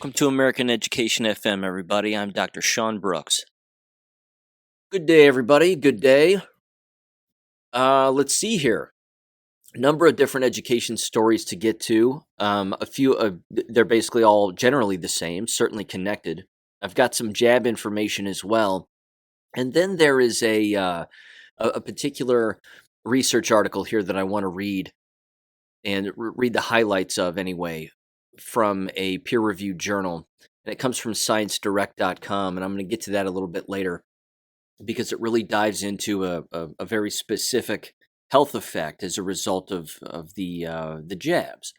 Welcome to American Education FM, everybody. I'm Dr. Sean Brooks. Good day, everybody. Good day. Let's see here. A number of different education stories to get to. A few, they're basically all generally the same, certainly connected. I've got some jab information as well. And then there is a particular research article here that I want to read and read the highlights of anyway from a peer-reviewed journal. And it comes from ScienceDirect.com, and I'm going to get to that a little bit later because it really dives into a very specific health effect as a result of the jabs.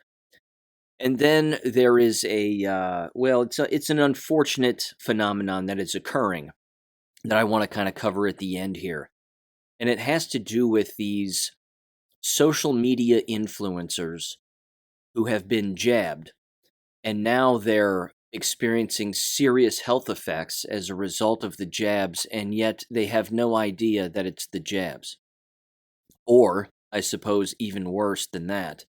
And then there is it's an unfortunate phenomenon that is occurring that I want to kind of cover at the end here. And it has to do with these social media influencers who have been jabbed, and now they're experiencing serious health effects as a result of the jabs, and yet they have no idea that it's the jabs. Or, I suppose, even worse than that,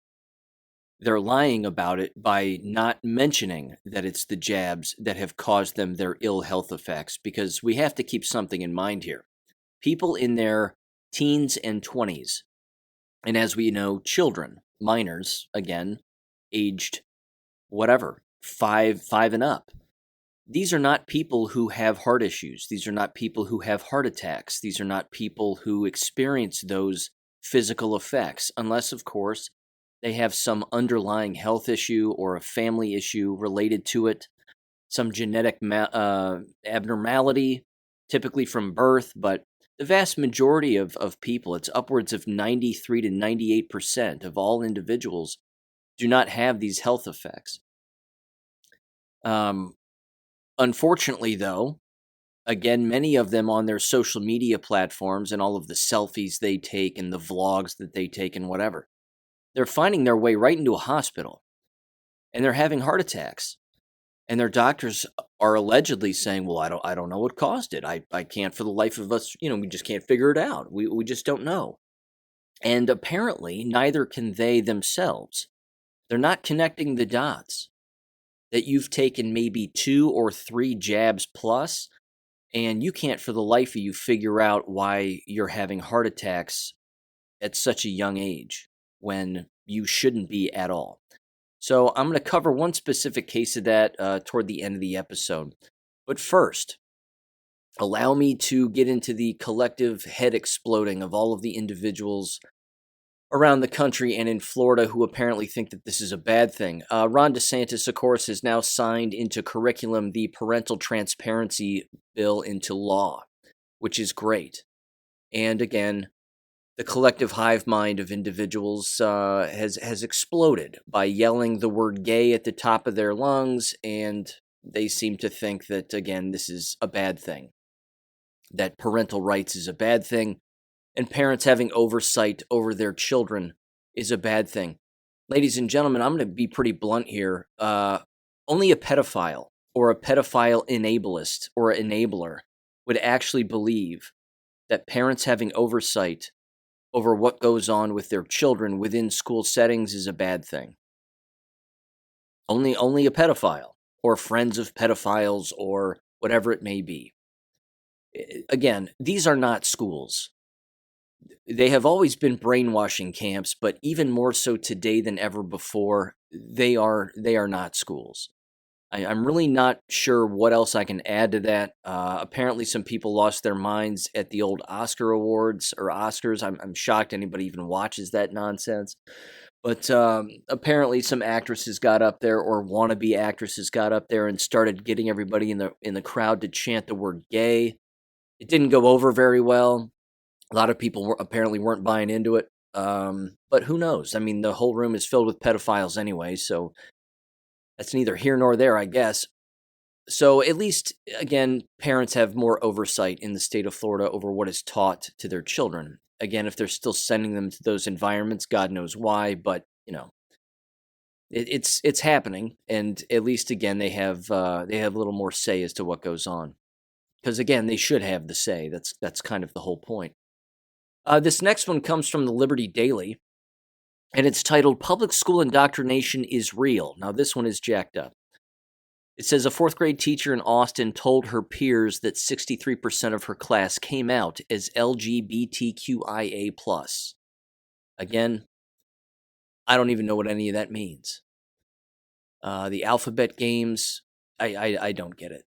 they're lying about it by not mentioning that it's the jabs that have caused them their ill health effects, because we have to keep something in mind here. People in their teens and 20s, and as we know, children, minors, again, aged whatever, five and up. These are not people who have heart issues. These are not people who have heart attacks. These are not people who experience those physical effects, unless, of course, they have some underlying health issue or a family issue related to it, some genetic abnormality, typically from birth. But the vast majority of people, it's upwards of 93 to 98% of all individuals, do not have these health effects. Unfortunately, though, again, many of them on their social media platforms and all of the selfies they take and the vlogs that they take and whatever, they're finding their way right into a hospital, and they're having heart attacks. And their doctors are allegedly saying, well, I don't know what caused it. I can't for the life of us, we just can't figure it out. We just don't know. And apparently, neither can they themselves. They're not connecting the dots that you've taken maybe 2 or 3 jabs plus, and you can't for the life of you figure out why you're having heart attacks at such a young age when you shouldn't be at all. So I'm going to cover one specific case of that toward the end of the episode. But first, allow me to get into the collective head exploding of all of the individuals around the country and in Florida who apparently think that this is a bad thing. Ron DeSantis, of course, has now signed into curriculum the parental transparency bill into law, which is great. And again, the collective hive mind of individuals has exploded by yelling the word gay at the top of their lungs, and they seem to think that, again, this is a bad thing, that parental rights is a bad thing, and parents having oversight over their children is a bad thing. Ladies and gentlemen, I'm going to be pretty blunt here. Only a pedophile or a pedophile enablist or enabler would actually believe that parents having oversight over what goes on with their children within school settings is a bad thing. Only a pedophile or friends of pedophiles or whatever it may be. Again, these are not schools. They have always been brainwashing camps, but even more so today than ever before, they are not schools. I'm really not sure what else I can add to that. Apparently, some people lost their minds at the old Oscar Awards or Oscars. I'm shocked anybody even watches that nonsense. But apparently, some actresses got up there, or wannabe actresses got up there, and started getting everybody in the crowd to chant the word "gay." It didn't go over very well. A lot of people apparently weren't buying into it. But who knows? I mean, the whole room is filled with pedophiles anyway, so that's neither here nor there, I guess. So at least, again, parents have more oversight in the state of Florida over what is taught to their children. Again, if they're still sending them to those environments, God knows why, but, it's happening. And at least, again, they have a little more say as to what goes on. Because, again, they should have the say. That's kind of the whole point. This next one comes from the Liberty Daily, and it's titled, Public School Indoctrination is Real. Now, this one is jacked up. It says a fourth grade teacher in Austin told her peers that 63% of her class came out as LGBTQIA+. Again, I don't even know what any of that means. The alphabet games, I don't get it.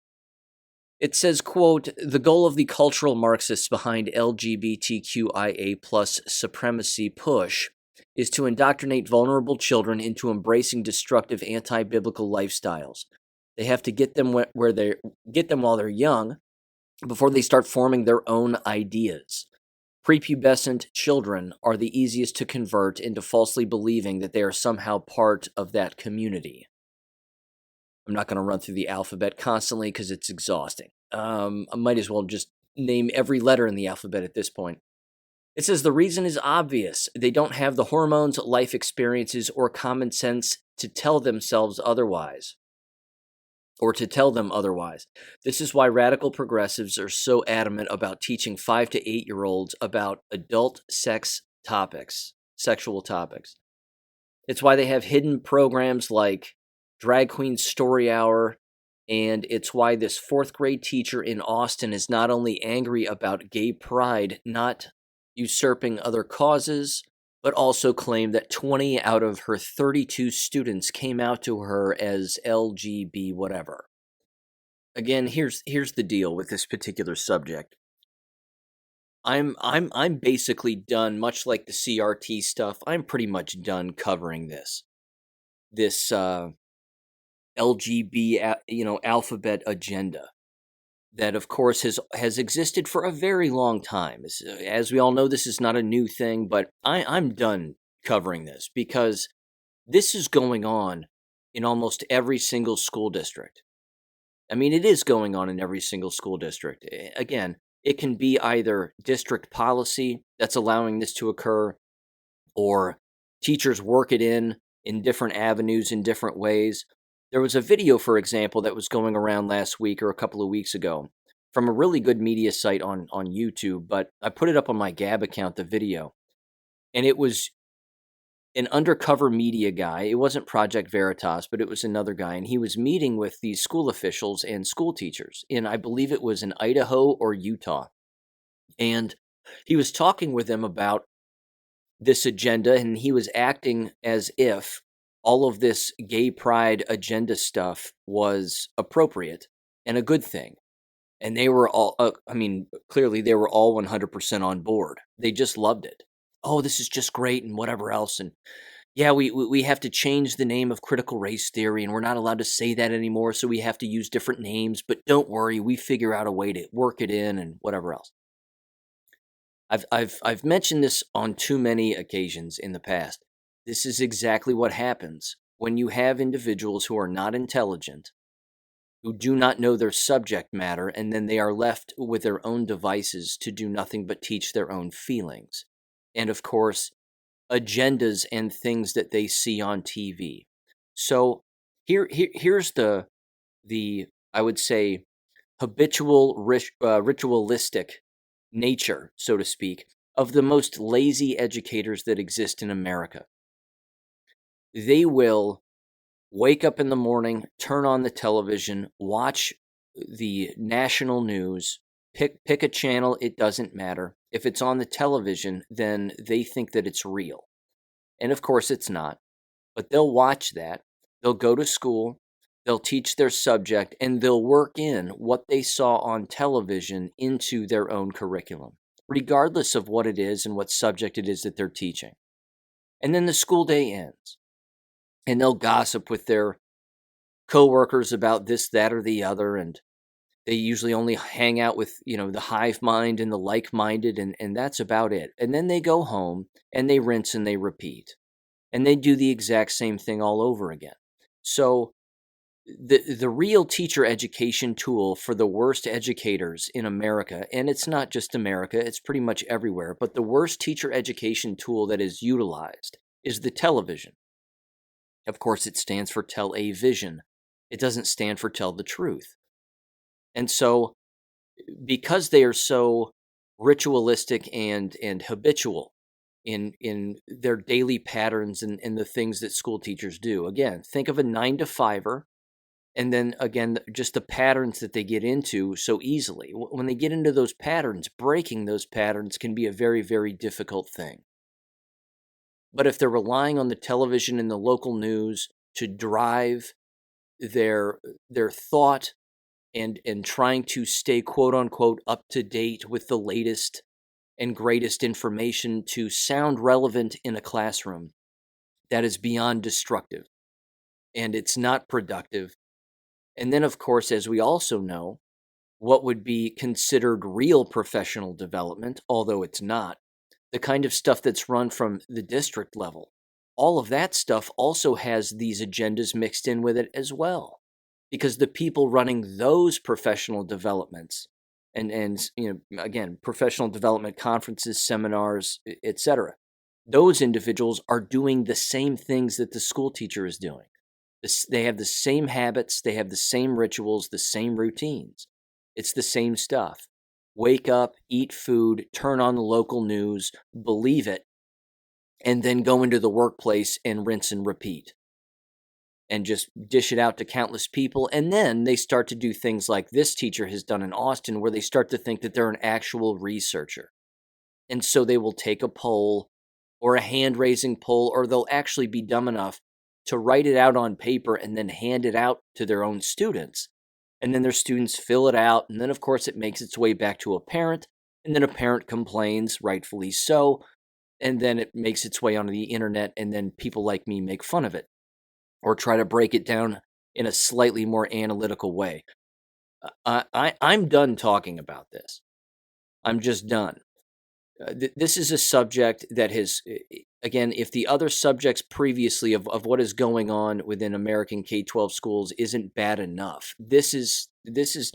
It says, quote, the goal of the cultural Marxists behind LGBTQIA plus supremacy push is to indoctrinate vulnerable children into embracing destructive anti-biblical lifestyles. They have to get them get them while they're young before they start forming their own ideas. Prepubescent children are the easiest to convert into falsely believing that they are somehow part of that community. I'm not going to run through the alphabet constantly because it's exhausting. I might as well just name every letter in the alphabet at this point. It says the reason is obvious. They don't have the hormones, life experiences, or common sense to tell themselves otherwise. Or to tell them otherwise. This is why radical progressives are so adamant about teaching 5 to 8-year-olds about adult sexual topics. It's why they have hidden programs like Drag Queen Story Hour, and it's why this fourth grade teacher in Austin is not only angry about gay pride not usurping other causes, but also claimed that 20 out of her 32 students came out to her as LGB whatever. Again, here's the deal with this particular subject. I'm basically done, much like the CRT stuff. I'm pretty much done covering this LGB, alphabet agenda that, of course, has existed for a very long time. As we all know, this is not a new thing, but I'm done covering this because this is going on in almost every single school district. I mean, it is going on in every single school district. Again, it can be either district policy that's allowing this to occur, or teachers work it in different avenues in different ways. There was a video, for example, that was going around last week or a couple of weeks ago from a really good media site on YouTube, but I put it up on my Gab account, the video, and it was an undercover media guy. It wasn't Project Veritas, but it was another guy, and he was meeting with these school officials and school teachers in, I believe it was in Idaho or Utah, and he was talking with them about this agenda, and he was acting as if all of this gay pride agenda stuff was appropriate and a good thing. And they were all, clearly they were all 100% on board. They just loved it. Oh, this is just great and whatever else. And yeah, we have to change the name of critical race theory, and we're not allowed to say that anymore, so we have to use different names. But don't worry, we figure out a way to work it in and whatever else. I've mentioned this on too many occasions in the past. This is exactly what happens when you have individuals who are not intelligent, who do not know their subject matter, and then they are left with their own devices to do nothing but teach their own feelings. And of course, agendas and things that they see on TV. So here's the I would say habitual ritualistic nature, so to speak, of the most lazy educators that exist in America. They will wake up in the morning, turn on the television, watch the national news, pick a channel, it doesn't matter. If it's on the television, then they think that it's real. And of course it's not. But they'll watch that, they'll go to school, they'll teach their subject, and they'll work in what they saw on television into their own curriculum, regardless of what it is and what subject it is that they're teaching. And then the school day ends, and they'll gossip with their coworkers about this, that, or the other, and they usually only hang out with, the hive mind and the like-minded, and that's about it. And then they go home, and they rinse and they repeat. And they do the exact same thing all over again. So the real teacher education tool for the worst educators in America, and it's not just America, it's pretty much everywhere, but the worst teacher education tool that is utilized is the television. Of course, it stands for tell-a-vision. It doesn't stand for tell the truth. And so, because they are so ritualistic and habitual in their daily patterns and the things that school teachers do. Again, think of a 9 to 5er And then again, just the patterns that they get into so easily. When they get into those patterns, breaking those patterns can be a very, very difficult thing. But if they're relying on the television and the local news to drive their thought and trying to stay quote unquote up to date with the latest and greatest information to sound relevant in a classroom, that is beyond destructive, and it's not productive. And then, of course, as we also know, what would be considered real professional development, although it's not, the kind of stuff that's run from the district level, all of that stuff also has these agendas mixed in with it as well. Because the people running those professional developments and again, professional development conferences, seminars, etc., those individuals are doing the same things that the school teacher is doing. They have the same habits, they have the same rituals, the same routines. It's the same stuff. Wake up, eat food, turn on the local news, believe it, and then go into the workplace and rinse and repeat and just dish it out to countless people. And then they start to do things like this teacher has done in Austin, where they start to think that they're an actual researcher. And so they will take a poll or a hand-raising poll, or they'll actually be dumb enough to write it out on paper and then hand it out to their own students. And then their students fill it out. And then, of course, it makes its way back to a parent. And then a parent complains, rightfully so. And then it makes its way onto the internet. And then people like me make fun of it or try to break it down in a slightly more analytical way. I'm done talking about this. I'm just done. This is a subject that has, again, if the other subjects previously of what is going on within American K-12 schools isn't bad enough, this is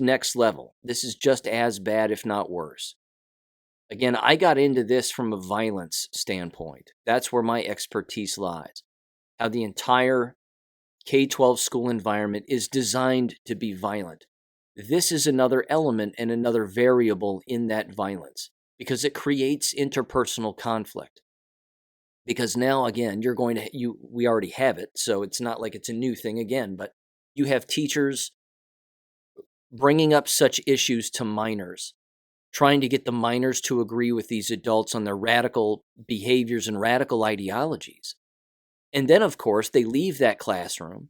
next level. This is just as bad, if not worse. Again, I got into this from a violence standpoint. That's where my expertise lies. How the entire K-12 school environment is designed to be violent. This is another element and another variable in that violence, because it creates interpersonal conflict. Because now, again, we already have it, so it's not like it's a new thing again, but you have teachers bringing up such issues to minors, trying to get the minors to agree with these adults on their radical behaviors and radical ideologies. And then, of course, they leave that classroom,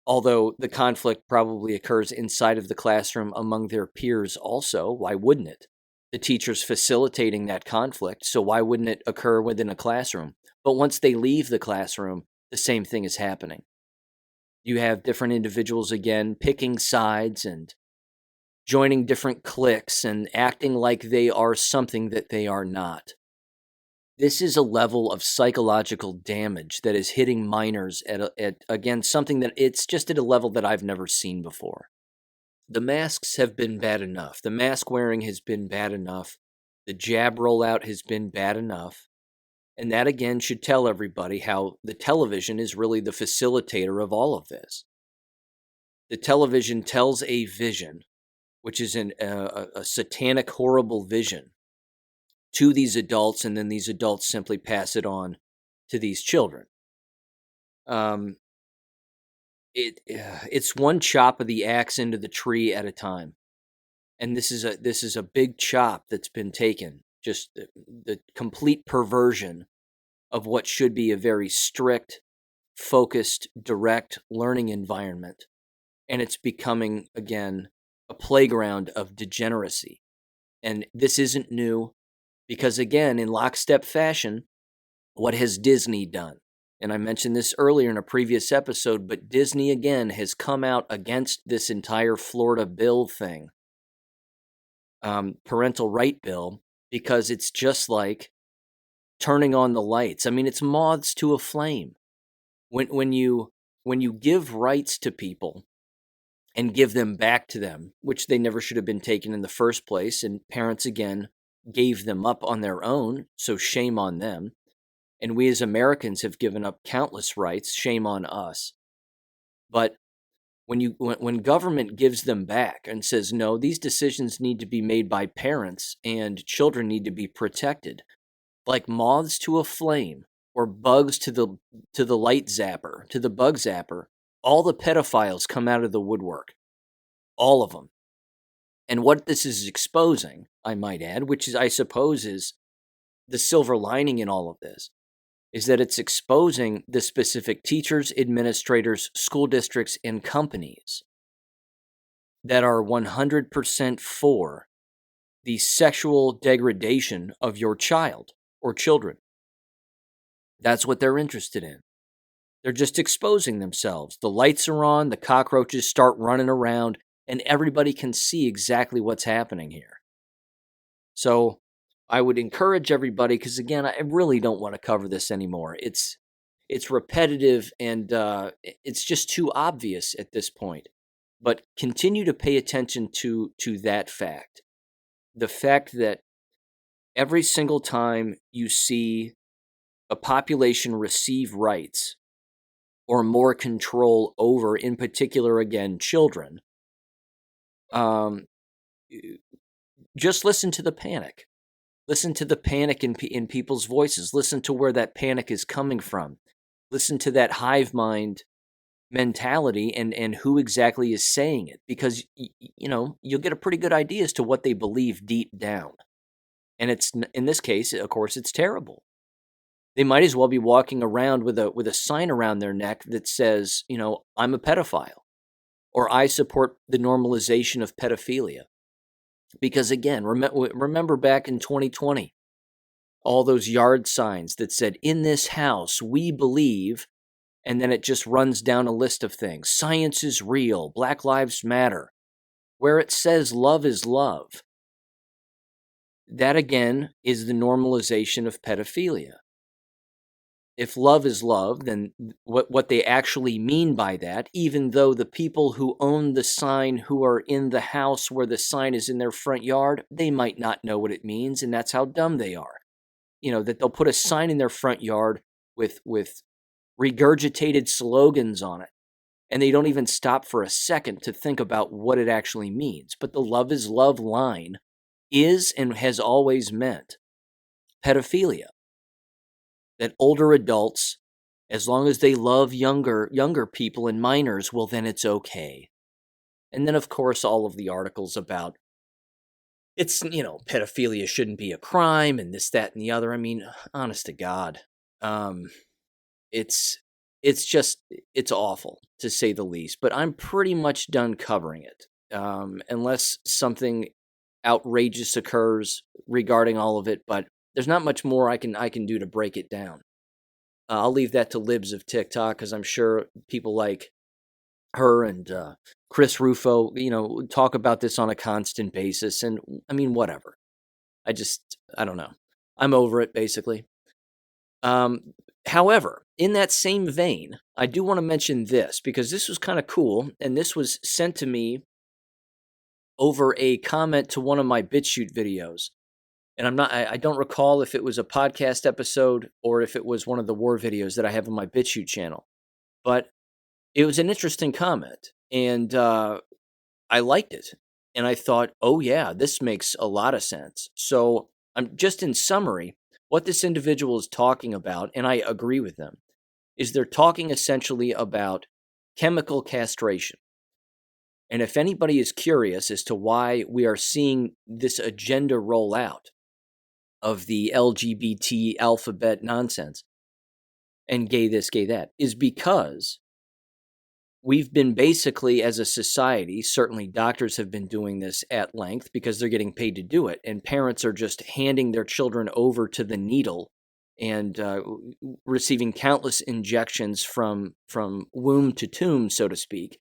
although the conflict probably occurs inside of the classroom among their peers also. Why wouldn't it? The teacher's facilitating that conflict, so why wouldn't it occur within a classroom? But once they leave the classroom, the same thing is happening. You have different individuals, again, picking sides and joining different cliques and acting like they are something that they are not. This is a level of psychological damage that is hitting minors at again, something that it's just at a level that I've never seen before. The masks have been bad enough. The mask wearing has been bad enough. The jab rollout has been bad enough. And that, again, should tell everybody how the television is really the facilitator of all of this. The television tells a vision, which is a satanic, horrible vision, to these adults, and then these adults simply pass it on to these children. It's one chop of the axe into the tree at a time. And this is a big chop that's been taken. Just the complete perversion of what should be a very strict, focused, direct learning environment. And it's becoming, again, a playground of degeneracy. And this isn't new because, again, in lockstep fashion, what has Disney done? And I mentioned this earlier in a previous episode, but Disney, again, has come out against this entire Florida bill thing. Parental right bill, because it's just like turning on the lights. I mean, it's moths to a flame. When you give rights to people and give them back to them, which they never should have been taken in the first place, and parents again gave them up on their own, so shame on them. And we as Americans have given up countless rights, shame on us. But when government gives them back and says, no, these decisions need to be made by parents and children need to be protected, like moths to a flame or bugs to the light zapper, to the bug zapper, All the pedophiles come out of the woodwork. All of them. And what this is exposing, I might add, which is, I suppose, is the silver lining in all of this, is that it's exposing the specific teachers, administrators, school districts, and companies that are 100% for the sexual degradation of your child or children. That's what they're interested in. They're just exposing themselves. The lights are on, the cockroaches start running around, and everybody can see exactly what's happening here. So I would encourage everybody, because again, I really don't want to cover this anymore. It's repetitive and it's just too obvious at this point. But continue to pay attention to that fact. The fact that every single time you see a population receive rights or more control over, in particular, again, children, just listen to the panic. Listen to the panic in people's voices. Listen to where that panic is coming from. Listen to that hive mind mentality and who exactly is saying it, because you'll get a pretty good idea as to what they believe deep down. And it's, in this case, of course, it's terrible. They might as well be walking around with a sign around their neck that says, I'm a pedophile, or I support the normalization of pedophilia. Because again, remember back in 2020, all those yard signs that said, in this house, we believe, and then it just runs down a list of things. Science is real. Black Lives Matter. Where it says love is love. That, again, is the normalization of pedophilia. If love is love, then what they actually mean by that, even though the people who own the sign, who are in the house where the sign is in their front yard, they might not know what it means, and that's how dumb they are. That they'll put a sign in their front yard with regurgitated slogans on it, and they don't even stop for a second to think about what it actually means. But the love is love line is and has always meant pedophilia. That older adults, as long as they love younger people and minors, well, then it's okay. And then, of course, all of the articles about it's, pedophilia shouldn't be a crime and this, that, and the other. I mean, honest to God, it's awful, to say the least. But I'm pretty much done covering it, unless something outrageous occurs regarding all of it. But there's not much more I can do to break it down. I'll leave that to libs of TikTok, because I'm sure people like her and Chris Rufo, talk about this on a constant basis. And I mean, whatever. I don't know. I'm over it, basically. However, in that same vein, I do want to mention this, because this was kind of cool, and this was sent to me over a comment to one of my BitChute videos. And I don't recall if it was a podcast episode or if it was one of the war videos that I have on my BitChute channel. But it was an interesting comment, and I liked it. And I thought, oh yeah, this makes a lot of sense. So I'm just, in summary, what this individual is talking about, and I agree with them, is they're talking essentially about chemical castration. And if anybody is curious as to why we are seeing this agenda roll out of the LGBT alphabet nonsense and gay this, gay that, is because we've been basically, as a society, certainly doctors have been doing this at length because they're getting paid to do it, and parents are just handing their children over to the needle and receiving countless injections from womb to tomb, so to speak.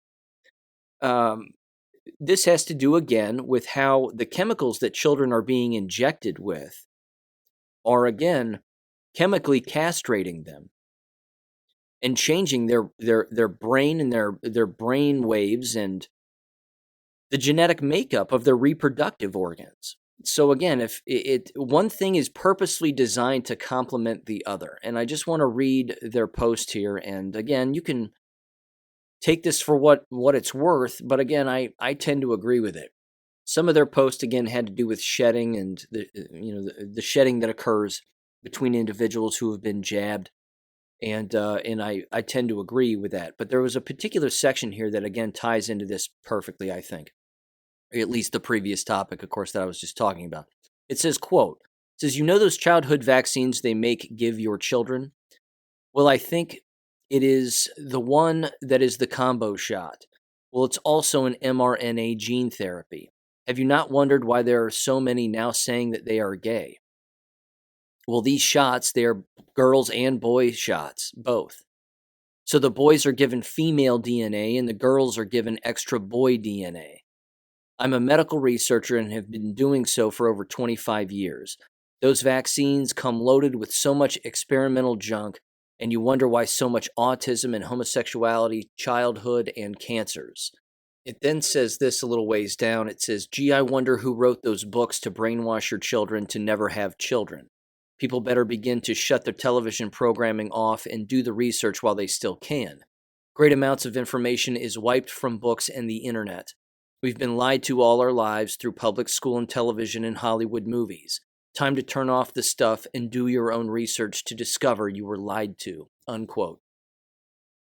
This has to do, again, with how the chemicals that children are being injected with are, again, chemically castrating them and changing their brain and their brain waves and the genetic makeup of their reproductive organs. So again, if one thing is purposely designed to complement the other, and I just want to read their post here, and again, you can take this for what it's worth, but again, I tend to agree with it. Some of their posts, again, had to do with shedding and the shedding that occurs between individuals who have been jabbed. And I tend to agree with that. But there was a particular section here that again ties into this perfectly, I think, or at least the previous topic, of course, that I was just talking about. It says, quote, it says, you know those childhood vaccines they give your children? Well, I think it is the one that is the combo shot. Well, it's also an mRNA gene therapy. Have you not wondered why there are so many now saying that they are gay? Well, these shots, they are girls and boy shots, both. So the boys are given female DNA and the girls are given extra boy DNA. I'm a medical researcher and have been doing so for over 25 years. Those vaccines come loaded with so much experimental junk, and you wonder why so much autism and homosexuality, childhood, and cancers. It then says this a little ways down. It says, gee, I wonder who wrote those books to brainwash your children to never have children. People better begin to shut their television programming off and do the research while they still can. Great amounts of information is wiped from books and the internet. We've been lied to all our lives through public school and television and Hollywood movies. Time to turn off the stuff and do your own research to discover you were lied to." Unquote.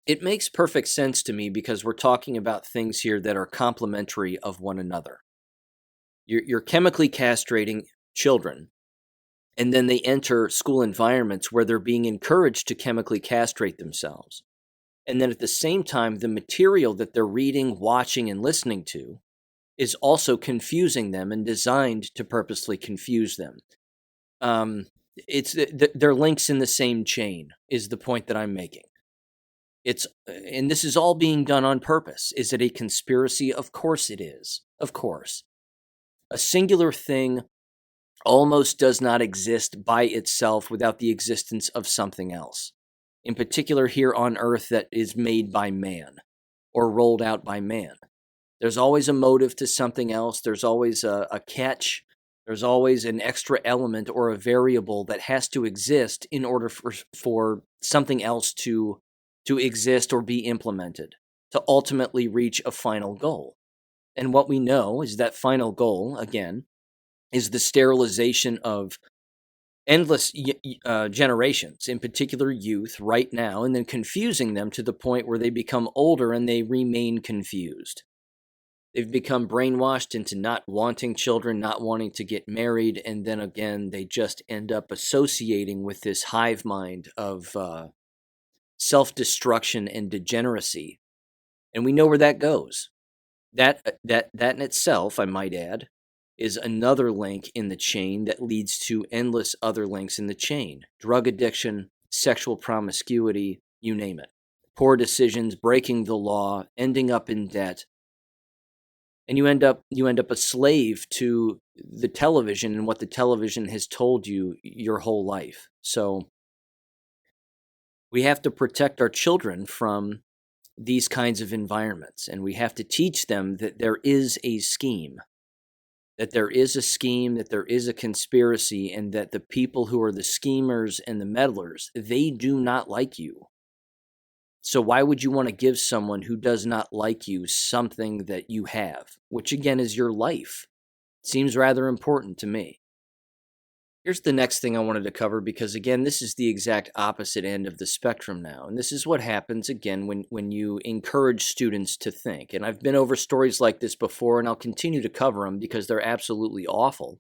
It makes perfect sense to me because we're talking about things here that are complementary of one another. You're chemically castrating children, and then they enter school environments where they're being encouraged to chemically castrate themselves. And then at the same time, the material that they're reading, watching, and listening to is also confusing them and designed to purposely confuse them. They're links in the same chain is the point that I'm making. And this is all being done on purpose. Is it a conspiracy? Of course it is. Of course. A singular thing almost does not exist by itself without the existence of something else. In particular here on Earth that is made by man or rolled out by man. There's always a motive to something else. There's always a catch. There's always an extra element or a variable that has to exist in order for something else to exist or be implemented to ultimately reach a final goal. And what we know is that final goal, again, is the sterilization of endless generations, in particular youth, right now, and then confusing them to the point where they become older and they remain confused. They've become brainwashed into not wanting children, not wanting to get married, and then again, they just end up associating with this hive mind of self-destruction and degeneracy. And we know where that goes. That in itself, I might add, is another link in the chain that leads to endless other links in the chain. Drug addiction, sexual promiscuity, you name it. Poor decisions, breaking the law, ending up in debt. And you end up a slave to the television and what the television has told you your whole life. So we have to protect our children from these kinds of environments, and we have to teach them that there is a scheme, that there is a conspiracy, and that the people who are the schemers and the meddlers, they do not like you. So why would you want to give someone who does not like you something that you have, which again is your life? Seems rather important to me. Here's the next thing I wanted to cover, because again, this is the exact opposite end of the spectrum now. And this is what happens again when you encourage students to think. And I've been over stories like this before, and I'll continue to cover them because they're absolutely awful.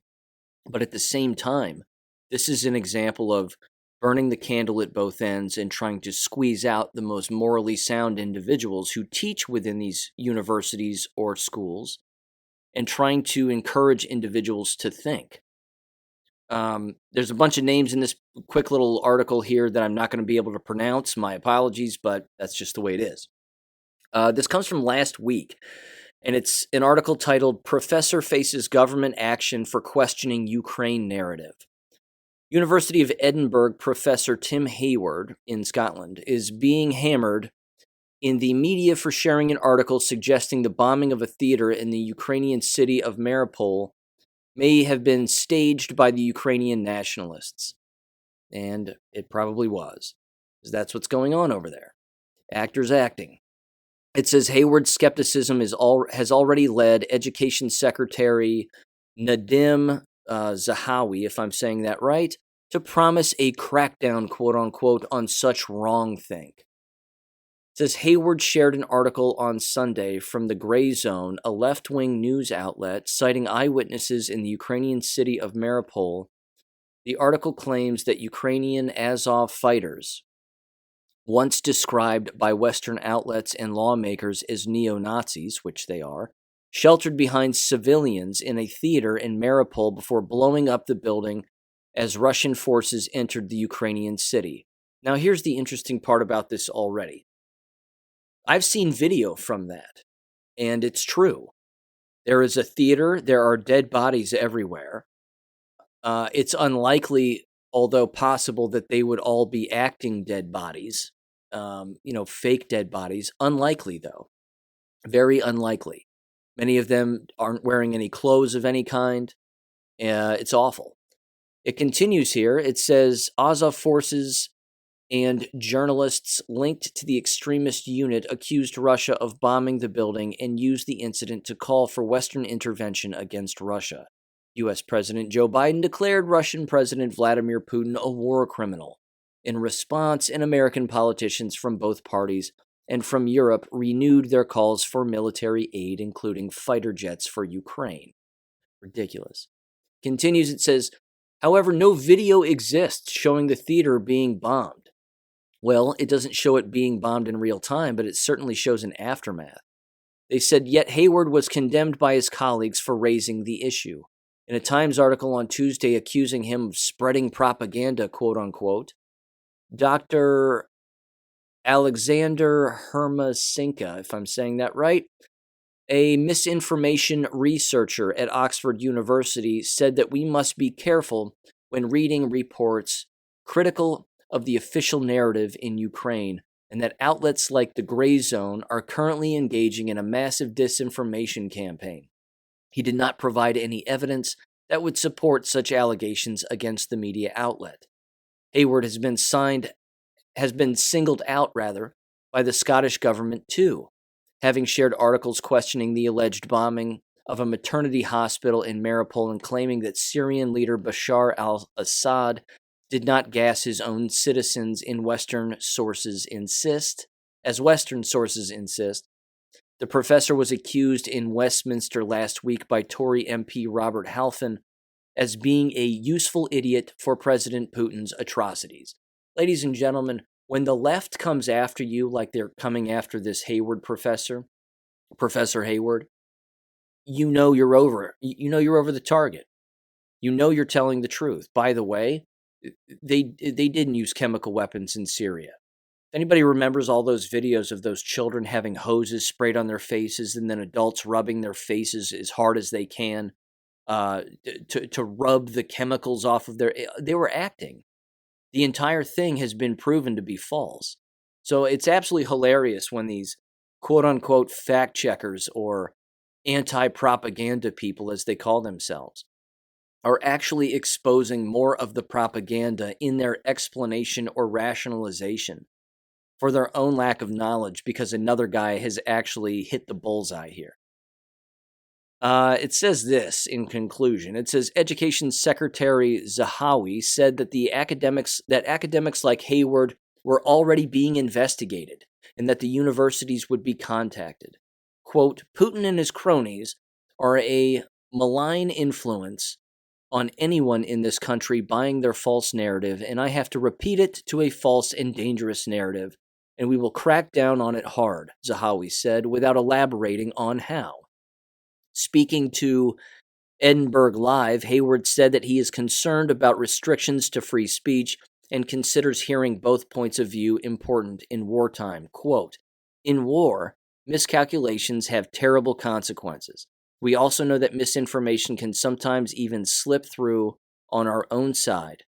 But at the same time, this is an example of burning the candle at both ends and trying to squeeze out the most morally sound individuals who teach within these universities or schools, and trying to encourage individuals to think. There's a bunch of names in this quick little article here that I'm not going to be able to pronounce. My apologies, but that's just the way it is. This comes from last week, and it's an article titled "Professor Faces Government Action for Questioning Ukraine Narrative." University of Edinburgh professor Tim Hayward in Scotland is being hammered in the media for sharing an article suggesting the bombing of a theater in the Ukrainian city of Mariupol may have been staged by the Ukrainian nationalists. And it probably was, because that's what's going on over there. Actors acting. It says Hayward's skepticism has already led Education Secretary Nadim Zahawi, if I'm saying that right, to promise a crackdown, quote unquote, on such wrongthink. It says Hayward shared an article on Sunday from the Gray Zone, a left-wing news outlet, citing eyewitnesses in the Ukrainian city of Mariupol. The article claims that Ukrainian Azov fighters, once described by Western outlets and lawmakers as neo-Nazis, which they are, sheltered behind civilians in a theater in Mariupol before blowing up the building as Russian forces entered the Ukrainian city. Now, here's the interesting part about this already. I've seen video from that, and it's true. There is a theater, there are dead bodies everywhere. It's unlikely, although possible, that they would all be acting dead bodies, fake dead bodies. Unlikely, though. Very unlikely. Many of them aren't wearing any clothes of any kind. It's awful. It continues here. It says Azov forces and journalists linked to the extremist unit accused Russia of bombing the building and used the incident to call for Western intervention against Russia. U.S. President Joe Biden declared Russian President Vladimir Putin a war criminal. In response, American politicians from both parties and from Europe renewed their calls for military aid, including fighter jets for Ukraine. Ridiculous. Continues, it says, however, no video exists showing the theater being bombed. Well, it doesn't show it being bombed in real time, but it certainly shows an aftermath. They said, yet Hayward was condemned by his colleagues for raising the issue. In a Times article on Tuesday accusing him of spreading propaganda, quote unquote, Dr. Alexander Hermasinka, if I'm saying that right, a misinformation researcher at Oxford University, said that we must be careful when reading reports critical of the official narrative in Ukraine, and that outlets like the Gray Zone are currently engaging in a massive disinformation campaign. He did not provide any evidence that would support such allegations against the media outlet. Hayward has been singled out by the Scottish government too, having shared articles questioning the alleged bombing of a maternity hospital in Mariupol and claiming that Syrian leader Bashar al-Assad did not gas his own citizens as Western sources insist. The professor was accused in Westminster last week by Tory MP Robert Halfon as being a useful idiot for President Putin's atrocities. Ladies and gentlemen, when the left comes after you like they're coming after this Hayward Professor Hayward, you know you're over. You know you're over the target. You know you're telling the truth. By the way, they didn't use chemical weapons in Syria. If anybody remembers all those videos of those children having hoses sprayed on their faces and then adults rubbing their faces as hard as they can to rub the chemicals off of they were acting. The entire thing has been proven to be false. So it's absolutely hilarious when these quote-unquote fact checkers or anti-propaganda people, as they call themselves, are actually exposing more of the propaganda in their explanation or rationalization for their own lack of knowledge because another guy has actually hit the bullseye here. It says this in conclusion. It says Education Secretary Zahawi said that academics like Hayward were already being investigated and that the universities would be contacted. Quote, Putin and his cronies are a malign influence on anyone in this country buying their false narrative, and I have to repeat it to a false and dangerous narrative, and we will crack down on it hard, Zahawi said, without elaborating on how. Speaking to Edinburgh Live, Hayward said that he is concerned about restrictions to free speech and considers hearing both points of view important in wartime. Quote, in war, miscalculations have terrible consequences. We also know that misinformation can sometimes even slip through on our own side,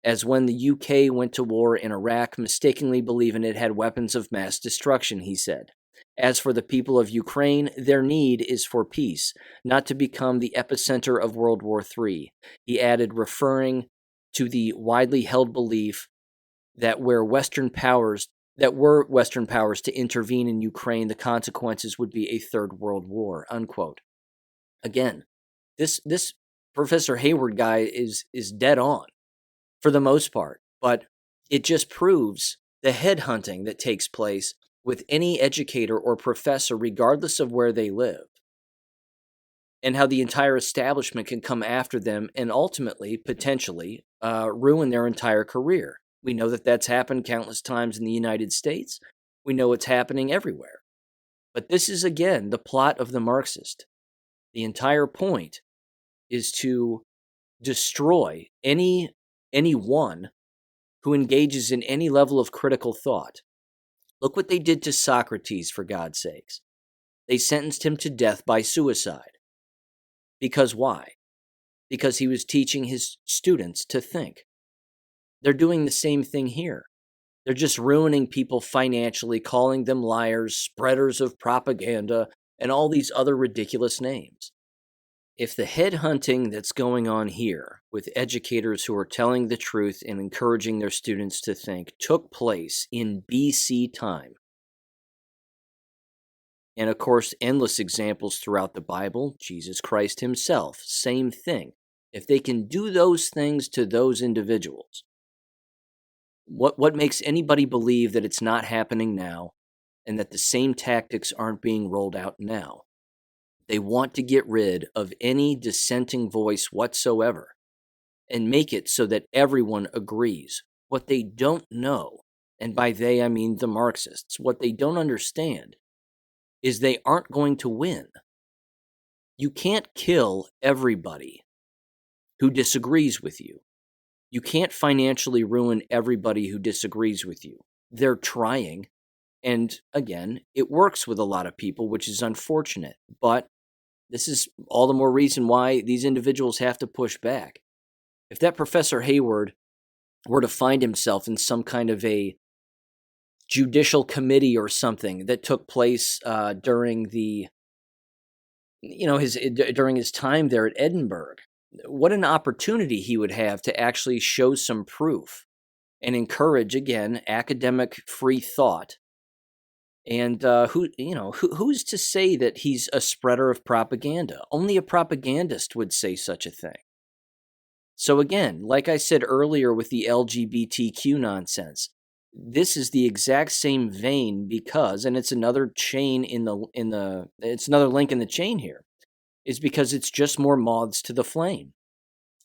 as when the UK went to war in Iraq, mistakenly believing it had weapons of mass destruction, he said. As for the people of Ukraine, their need is for peace, not to become the epicenter of World War III. He added, referring to the widely held belief that were Western powers to intervene in Ukraine, the consequences would be a third world war, unquote. Again, this Professor Hayward guy is dead on. for the most part. But it just proves the headhunting that takes place with any educator or professor, regardless of where they live, and how the entire establishment can come after them and ultimately, potentially, ruin their entire career. We know that that's happened countless times in the United States. We know it's happening everywhere. But this is, again, the plot of the Marxist. The entire point is to destroy anyone who engages in any level of critical thought. Look what they did to Socrates, for God's sakes. They sentenced him to death by suicide. Because why? Because he was teaching his students to think. They're doing the same thing here. They're just ruining people financially, calling them liars, spreaders of propaganda, and all these other ridiculous names. If the headhunting that's going on here with educators who are telling the truth and encouraging their students to think took place in BC time, and of course, endless examples throughout the Bible, Jesus Christ himself, same thing. If they can do those things to those individuals, what makes anybody believe that it's not happening now and that the same tactics aren't being rolled out now? They want to get rid of any dissenting voice whatsoever and make it so that everyone agrees. What they don't know, and by they I mean the Marxists, what they don't understand is they aren't going to win. You can't kill everybody who disagrees with you. You can't financially ruin everybody who disagrees with you. They're trying, and again, it works with a lot of people, which is unfortunate, but this is all the more reason why these individuals have to push back. If that Professor Hayward were to find himself in some kind of a judicial committee or something that took place during his time there at Edinburgh, what an opportunity he would have to actually show some proof and encourage, again, academic free thought. And who's to say that he's a spreader of propaganda? Only a propagandist would say such a thing. So again, like I said earlier with the LGBTQ nonsense, this is the exact same vein because, and it's another chain it's another link in the chain here, is because it's just more moths to the flame.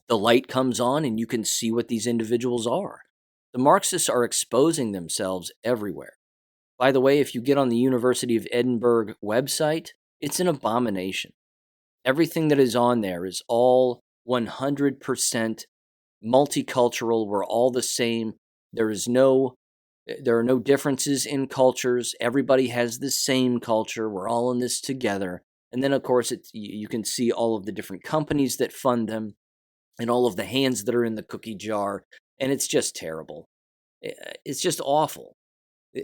The light comes on and you can see what these individuals are. The Marxists are exposing themselves everywhere. By the way, if you get on the University of Edinburgh website, it's an abomination. Everything that is on there is all 100% multicultural. We're all the same. There are no differences in cultures. Everybody has the same culture. We're all in this together. And then, of course, you can see all of the different companies that fund them and all of the hands that are in the cookie jar. And it's just terrible. It's just awful.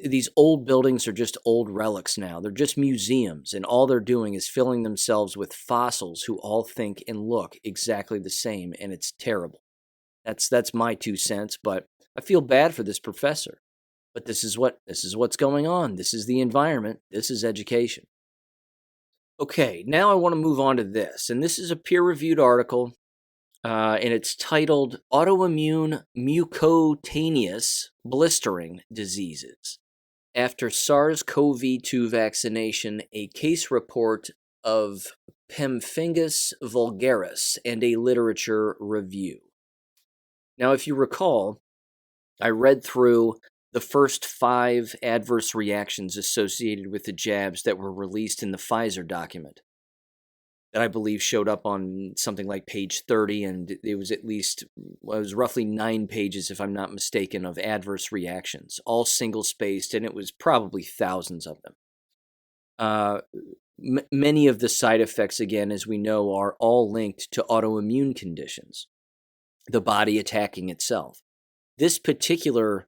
These old buildings are just old relics now. They're just museums, and all they're doing is filling themselves with fossils who all think and look exactly the same, and it's terrible. That's my 2 cents, but I feel bad for this professor. But this is what's going on. This is the environment. This is education. Okay, now I want to move on to this, and this is a peer-reviewed article, and it's titled "Autoimmune Mucocutaneous Blistering Diseases." After SARS-CoV-2 vaccination, a case report of Pemphingus vulgaris and a literature review. Now, if you recall, I read through the first 5 adverse reactions associated with the jabs that were released in the Pfizer document that I believe showed up on something like page 30, and it was roughly 9 pages, if I'm not mistaken, of adverse reactions, all single-spaced, and it was probably thousands of them. Many of the side effects, again, as we know, are all linked to autoimmune conditions, the body attacking itself. This particular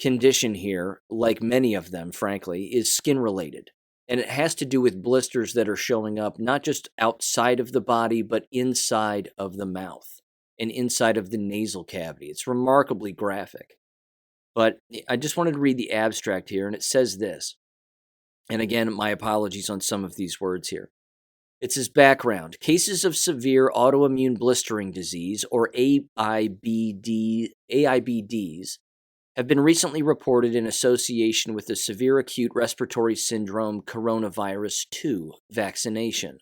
condition here, like many of them, frankly, is skin-related. And it has to do with blisters that are showing up not just outside of the body, but inside of the mouth and inside of the nasal cavity. It's remarkably graphic. But I just wanted to read the abstract here, and it says this. And again, my apologies on some of these words here. It says background. Cases of severe autoimmune blistering disease, or AIBDs, have been recently reported in association with the severe acute respiratory syndrome coronavirus 2 vaccination.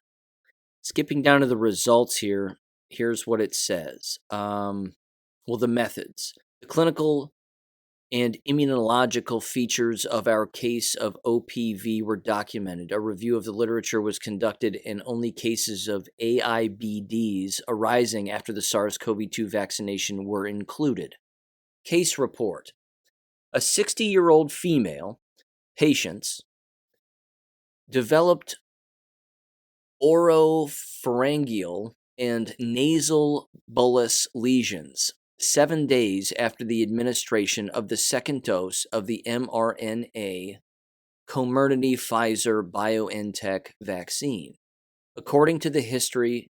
Skipping down to the results here, here's what it says. The methods. The clinical and immunological features of our case of OPV were documented. A review of the literature was conducted, and only cases of AIBDs arising after the SARS-CoV-2 vaccination were included. Case report. A 60-year-old female patient developed oropharyngeal and nasal bullous lesions 7 days after the administration of the second dose of the mRNA Comirnaty Pfizer-BioNTech vaccine. According to the histology,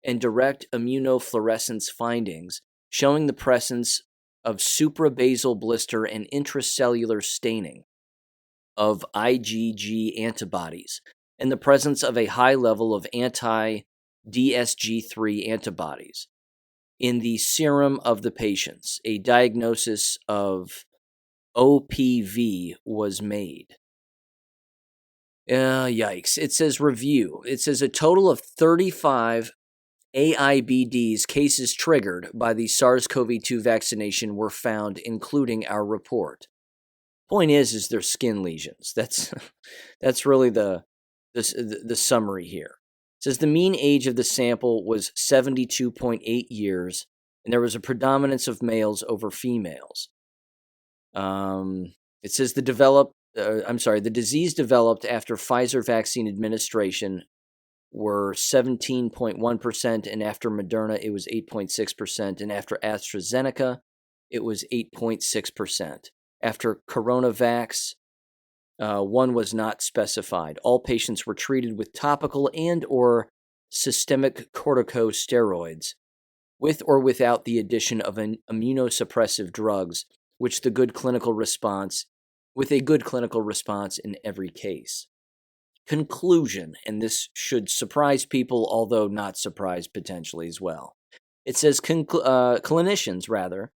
and direct immunofluorescence findings showing the presence of suprabasal blister and intracellular staining of IgG antibodies, and the presence of a high level of anti-DSG3 antibodies in the serum of the patients, a diagnosis of OPV was made. Yikes. It says review. It says a total of 35 AIBDs cases triggered by the SARS-CoV-2 vaccination were found, including our report. Point is they're skin lesions. That's really the summary here. It says the mean age of the sample was 72.8 years, and there was a predominance of males over females. It says the disease developed after Pfizer vaccine administration were 17.1%, and after Moderna it was 8.6%, and after AstraZeneca it was 8.6%. After CoronaVax, one was not specified. All patients were treated with topical and or systemic corticosteroids, with or without the addition of an immunosuppressive drugs, with a good clinical response in every case. Conclusion, and this should surprise people, although not surprise potentially as well. It says clinicians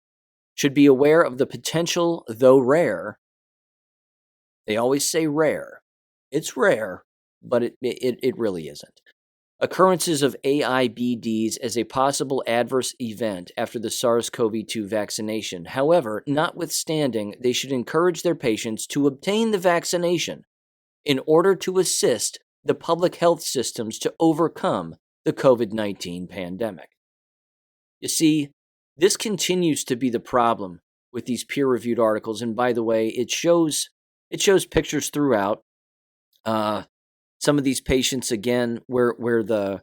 should be aware of the potential, though rare. They always say rare. It's rare, but it really isn't. Occurrences of AIBDs as a possible adverse event after the SARS-CoV-2 vaccination. However, notwithstanding, they should encourage their patients to obtain the vaccination in order to assist the public health systems to overcome the COVID-19 pandemic. You see, this continues to be the problem with these peer-reviewed articles, and by the way, it shows pictures throughout. Some of these patients, again, where the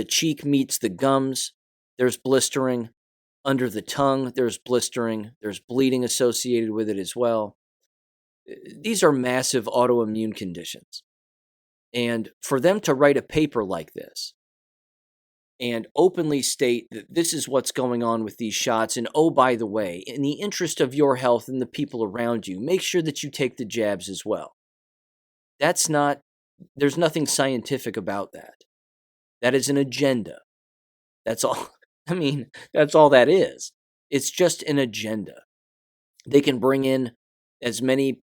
cheek meets the gums, there's blistering. Under the tongue, there's blistering. There's bleeding associated with it as well. These are massive autoimmune conditions. And for them to write a paper like this and openly state that this is what's going on with these shots, and oh, by the way, in the interest of your health and the people around you, make sure that you take the jabs as well. There's nothing scientific about that. That is an agenda. That's all. That's all that is. It's just an agenda. They can bring in as many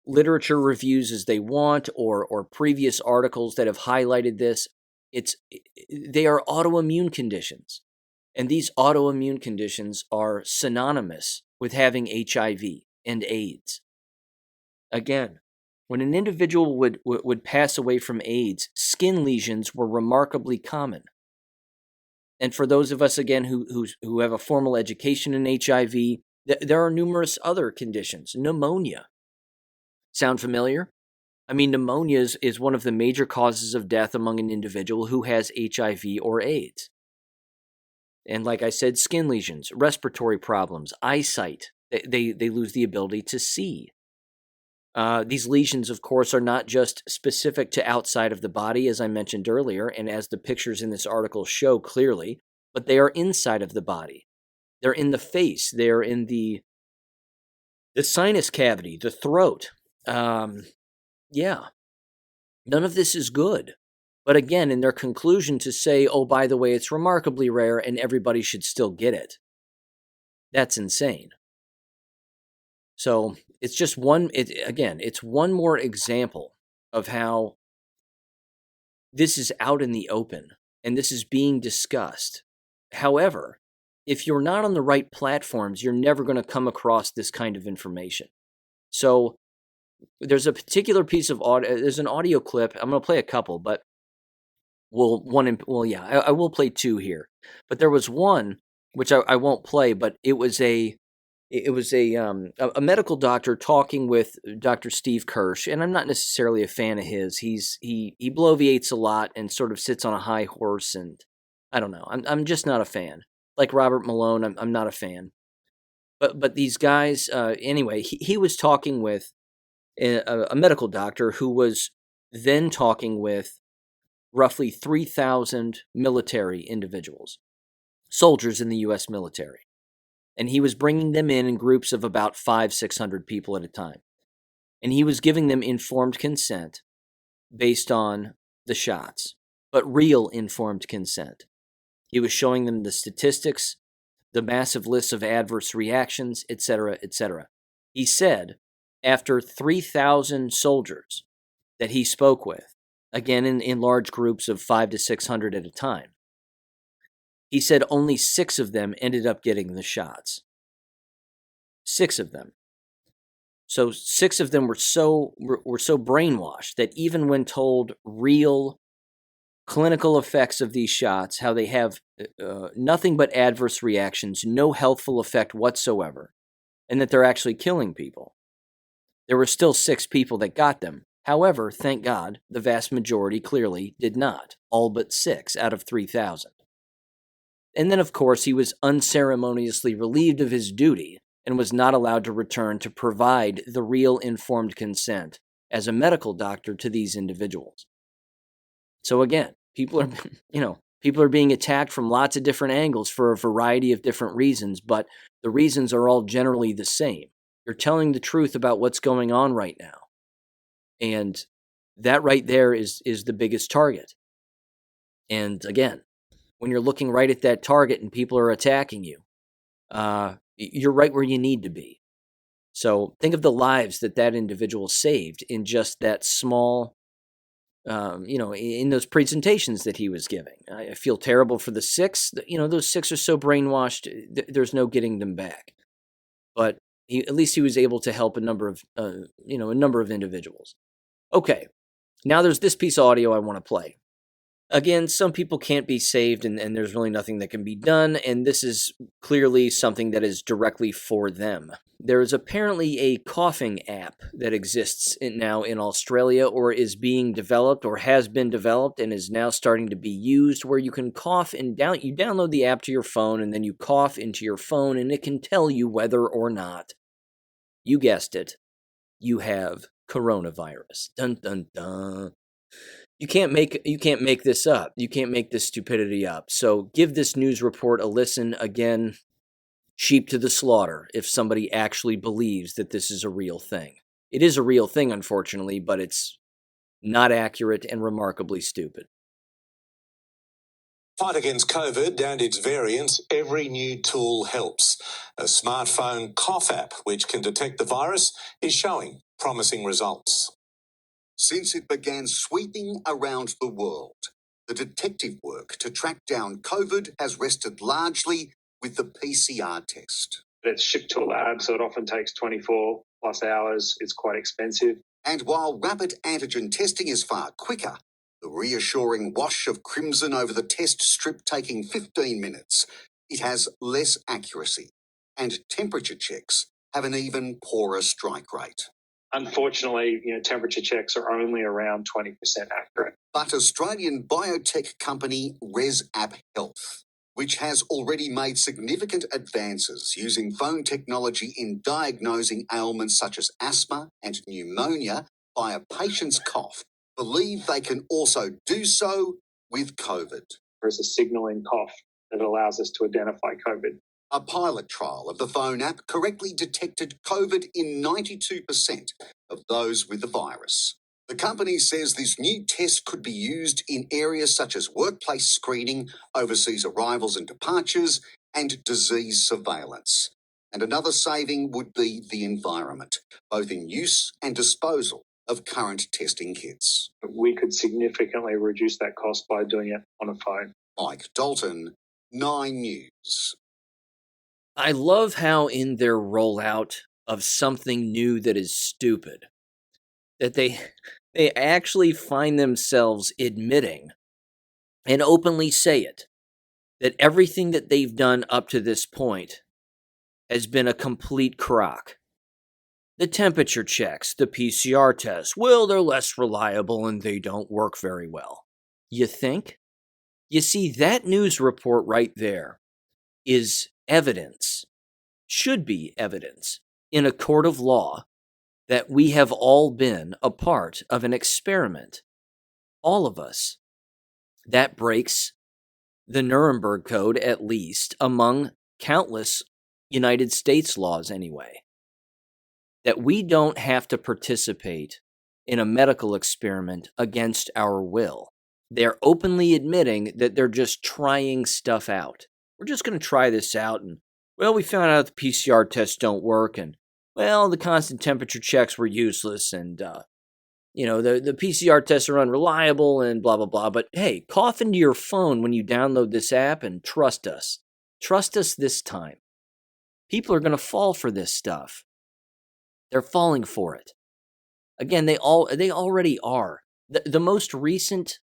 literature reviews as they want, or previous articles that have highlighted this. They are autoimmune conditions, and these autoimmune conditions are synonymous with having HIV and AIDS. Again, when an individual would pass away from AIDS, skin lesions were remarkably common. And for those of us, again, who have a formal education in HIV, there are numerous other conditions. Pneumonia. Sound familiar? Pneumonia is one of the major causes of death among an individual who has HIV or AIDS. And like I said, skin lesions, respiratory problems, eyesight. They lose the ability to see. These lesions, of course, are not just specific to outside of the body, as I mentioned earlier, and as the pictures in this article show clearly, but they are inside of the body. They're in the face. They're in the sinus cavity, the throat. None of this is good. But again, in their conclusion to say, oh, by the way, it's remarkably rare and everybody should still get it. That's insane. So it's just it's one more example of how this is out in the open and this is being discussed. However, if you're not on the right platforms, you're never going to come across this kind of information. So there's a particular piece of audio, there's an audio clip. I'm going to play a couple, but I will play two here. But there was one, which I won't play, but it was a medical doctor talking with Dr. Steve Kirsch, and I'm not necessarily a fan of his. He bloviates a lot and sort of sits on a high horse, and I don't know. I'm just not a fan. Like Robert Malone, I'm not a fan. But these guys, anyway, he was talking with a medical doctor who was then talking with roughly 3,000 military individuals, soldiers in the U.S. military. And he was bringing them in groups of about 500-600 people at a time. And he was giving them informed consent based on the shots, but real informed consent. He was showing them the statistics, the massive lists of adverse reactions, etc., etc. He said, after 3,000 soldiers that he spoke with, again in large groups of 500 to 600 at a time, he said only 6 of them ended up getting the shots. 6 of them. So 6 of them were so brainwashed that even when told real clinical effects of these shots, how they have nothing but adverse reactions, no healthful effect whatsoever, and that they're actually killing people, there were still 6 people that got them. However, thank God, the vast majority clearly did not, all but 6 out of 3,000. And then, of course, he was unceremoniously relieved of his duty and was not allowed to return to provide the real informed consent as a medical doctor to these individuals. So again, people are being attacked from lots of different angles for a variety of different reasons, but the reasons are all generally the same. You're telling the truth about what's going on right now. And that right there is the biggest target. And again, when you're looking right at that target and people are attacking you, you're right where you need to be. So think of the lives that individual saved in just that small, in those presentations that he was giving. I feel terrible for the 6. Those 6 are so brainwashed, there's no getting them back. But at least he was able to help a number of individuals. Okay, now there's this piece of audio I want to play. Again, some people can't be saved, and there's really nothing that can be done, and this is clearly something that is directly for them. There is apparently a coughing app that exists now in Australia, or is being developed, or has been developed, and is now starting to be used, where you can cough and you download the app to your phone, and then you cough into your phone, and it can tell you whether or not, you guessed it, you have coronavirus. Dun dun dun. You can't make this up. You can't make this stupidity up. So give this news report a listen. Again, sheep to the slaughter if somebody actually believes that this is a real thing. It is a real thing, unfortunately, but it's not accurate and remarkably stupid. Fight against COVID and its variants, every new tool helps. A smartphone cough app, which can detect the virus, is showing promising results. Since it began sweeping around the world, the detective work to track down COVID has rested largely with the PCR test. It's shipped to a lab, so it often takes 24 plus hours. It's quite expensive. And while rapid antigen testing is far quicker, the reassuring wash of crimson over the test strip taking 15 minutes, it has less accuracy. And temperature checks have an even poorer strike rate. Unfortunately, temperature checks are only around 20% accurate. But Australian biotech company ResApp Health, which has already made significant advances using phone technology in diagnosing ailments such as asthma and pneumonia by a patient's cough, believe they can also do so with COVID. There's a signalling cough that allows us to identify COVID. A pilot trial of the phone app correctly detected COVID in 92% of those with the virus. The company says this new test could be used in areas such as workplace screening, overseas arrivals and departures, and disease surveillance. And another saving would be the environment, both in use and disposal of current testing kits. We could significantly reduce that cost by doing it on a phone. Mike Dalton, 9 News. I love how in their rollout of something new that is stupid, that they actually find themselves admitting and openly say it, that everything that they've done up to this point has been a complete crock. The temperature checks, the PCR tests, well, they're less reliable and they don't work very well. You think? You see, that news report right there is evidence, should be evidence, in a court of law that we have all been a part of an experiment. All of us. That breaks the Nuremberg Code, at least, among countless United States laws anyway. That we don't have to participate in a medical experiment against our will. They're openly admitting that they're just trying stuff out. We're just going to try this out, and, well, we found out the PCR tests don't work, and, well, the constant temperature checks were useless, and, the PCR tests are unreliable, and blah, blah, blah. But, hey, cough into your phone when you download this app, and trust us. Trust us this time. People are going to fall for this stuff. They're falling for it. Again, they already are. The most recent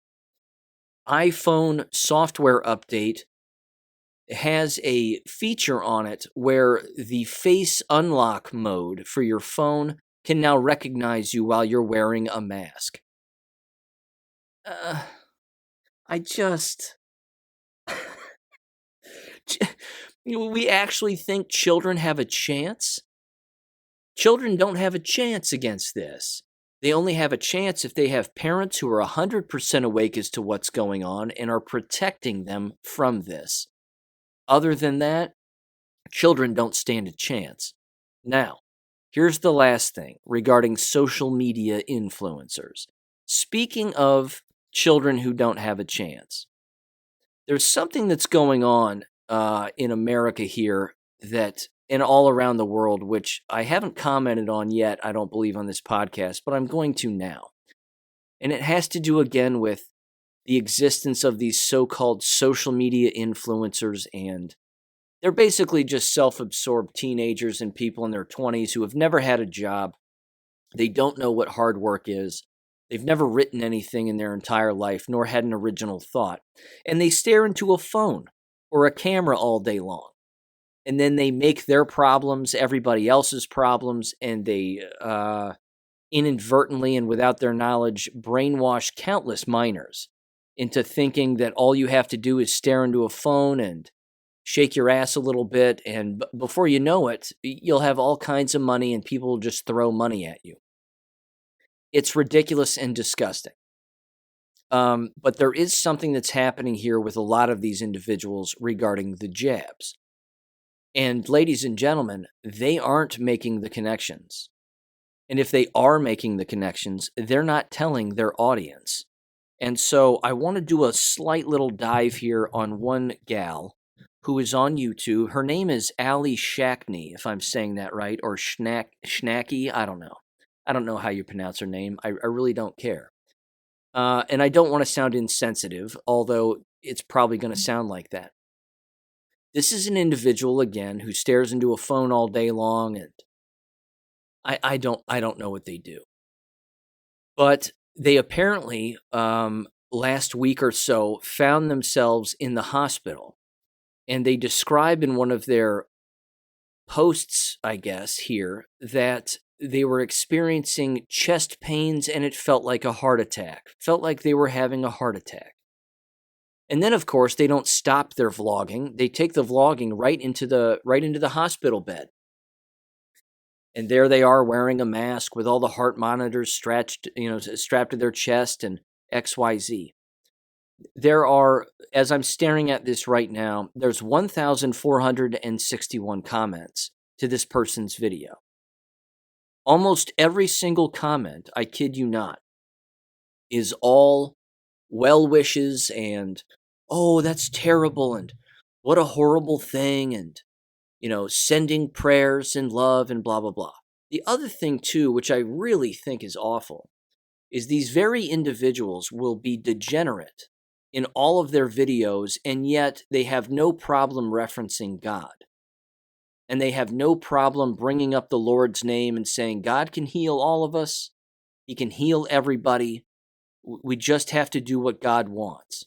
iPhone software update has a feature on it where the face unlock mode for your phone can now recognize you while you're wearing a mask. We actually think children have a chance? Children don't have a chance against this. They only have a chance if they have parents who are 100% awake as to what's going on and are protecting them from this. Other than that, children don't stand a chance. Now, here's the last thing regarding social media influencers. Speaking of children who don't have a chance, there's something that's going on in America here and all around the world, which I haven't commented on yet, I don't believe, on this podcast, but I'm going to now. And it has to do again with the existence of these so-called social media influencers, and they're basically just self-absorbed teenagers and people in their 20s who have never had a job. They don't know what hard work is. They've never written anything in their entire life, nor had an original thought. And they stare into a phone or a camera all day long. And then they make their problems everybody else's problems, and they inadvertently and without their knowledge brainwash countless minors into thinking that all you have to do is stare into a phone and shake your ass a little bit, and before you know it, you'll have all kinds of money and people will just throw money at you. It's ridiculous and disgusting. But there is something that's happening here with a lot of these individuals regarding the jabs. And ladies and gentlemen, they aren't making the connections. And if they are making the connections, they're not telling their audience. And so I want to do a slight little dive here on one gal who is on YouTube. Her name is Ali Shackney, if I'm saying that right, or Schnacky. I don't know. I don't know how you pronounce her name. I really don't care. And I don't want to sound insensitive, although it's probably going to sound like that. This is an individual, again, who stares into a phone all day long, and I don't know what they do. But they apparently, last week or so, found themselves in the hospital. And they describe in one of their posts, I guess, here, that they were experiencing chest pains and it felt like a heart attack. Felt like they were having a heart attack. And then, of course, they don't stop their vlogging. They take the vlogging right into the hospital bed. And there they are wearing a mask with all the heart monitors strapped to their chest and XYZ. There are, as I'm staring at this right now, there's 1,461 comments to this person's video. Almost every single comment, I kid you not, is all well wishes and, oh, that's terrible and what a horrible thing and, sending prayers and love and blah, blah, blah. The other thing, too, which I really think is awful, is these very individuals will be degenerate in all of their videos, and yet they have no problem referencing God. And they have no problem bringing up the Lord's name and saying, God can heal all of us. He can heal everybody. We just have to do what God wants.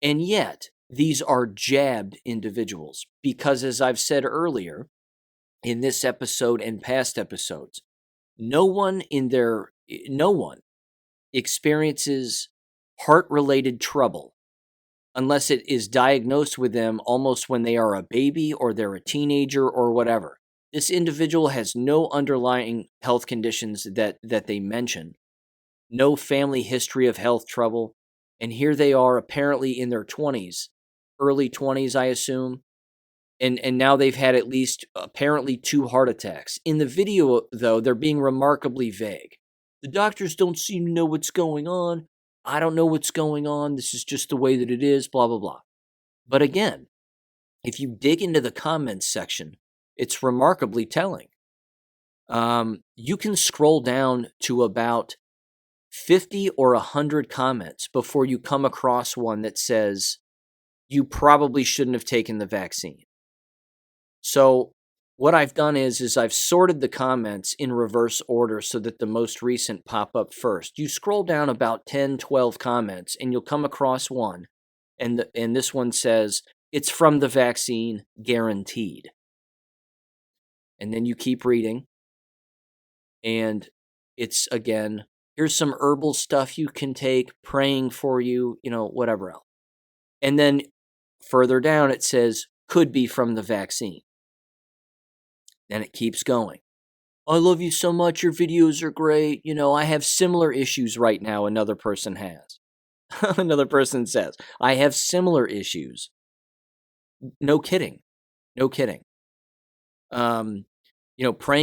And yet, these are jabbed individuals because, as I've said earlier in this episode and past episodes, no one experiences heart-related trouble unless it is diagnosed with them almost when they are a baby or they're a teenager or whatever. This individual has no underlying health conditions that they mention, no family history of health trouble, and here they are apparently in their 20s, early 20s, I assume, and now they've had at least apparently 2 heart attacks. In the video, though, they're being remarkably vague. The doctors don't seem to know what's going on. I don't know what's going on. This is just the way that it is, blah, blah, blah. But again, if you dig into the comments section, it's remarkably telling. You can scroll down to about 50 or 100 comments before you come across one that says, you probably shouldn't have taken the vaccine. So what I've done is I've sorted the comments in reverse order so that the most recent pop up first. You scroll down about 10, 12 comments and you'll come across one. And this one says, it's from the vaccine, guaranteed. And then you keep reading. And it's, again, here's some herbal stuff you can take, praying for you, whatever else. And then further down it says, could be from the vaccine. Then it keeps going. I love you so much. Your videos are great. I have similar issues right now. Another person has. Another person says, I have similar issues. No kidding. No kidding. Praying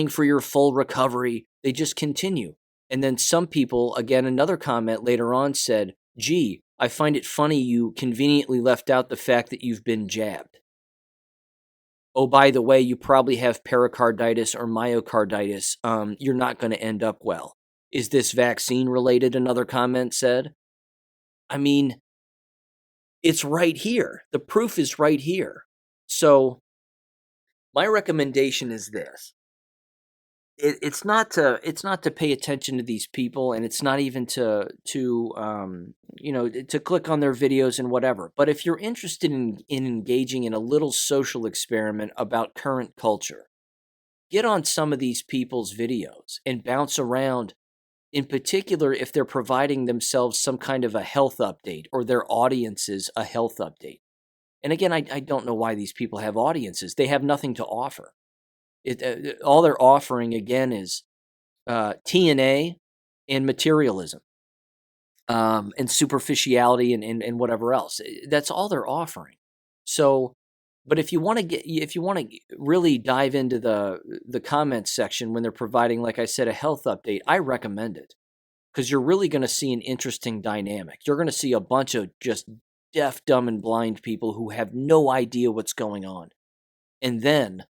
for your full recovery. They just continue. And then some people, again, another comment later on said, gee, I find it funny you conveniently left out the fact that you've been jabbed. Oh, by the way, you probably have pericarditis or myocarditis. You're not going to end up well. Is this vaccine related? Another comment said. I mean, it's right here. The proof is right here. So my recommendation is this. It's not to pay attention to these people, and it's not even to click on their videos and whatever. But if you're interested in engaging in a little social experiment about current culture, get on some of these people's videos and bounce around. In particular, if they're providing themselves some kind of a health update or their audiences a health update. And again, I don't know why these people have audiences. They have nothing to offer. All they're offering, again, is TNA and materialism and superficiality and whatever else. That's all they're offering. So, but if you want to really dive into the comments section when they're providing, like I said, a health update, I recommend it because you're really going to see an interesting dynamic. You're going to see a bunch of just deaf, dumb, and blind people who have no idea what's going on. And then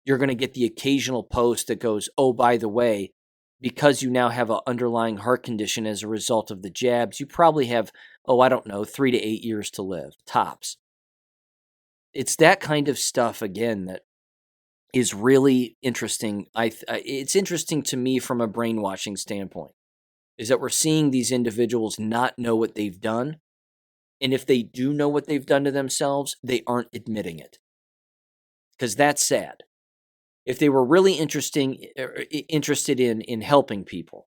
you're going to get the occasional post that goes, oh, by the way, because you now have an underlying heart condition as a result of the jabs, you probably have, 3 to 8 years to live, tops. It's that kind of stuff, again, that is really interesting. It's interesting to me from a brainwashing standpoint, is that we're seeing these individuals not know what they've done. And if they do know what they've done to themselves, they aren't admitting it. Because that's sad. If they were really interested in helping people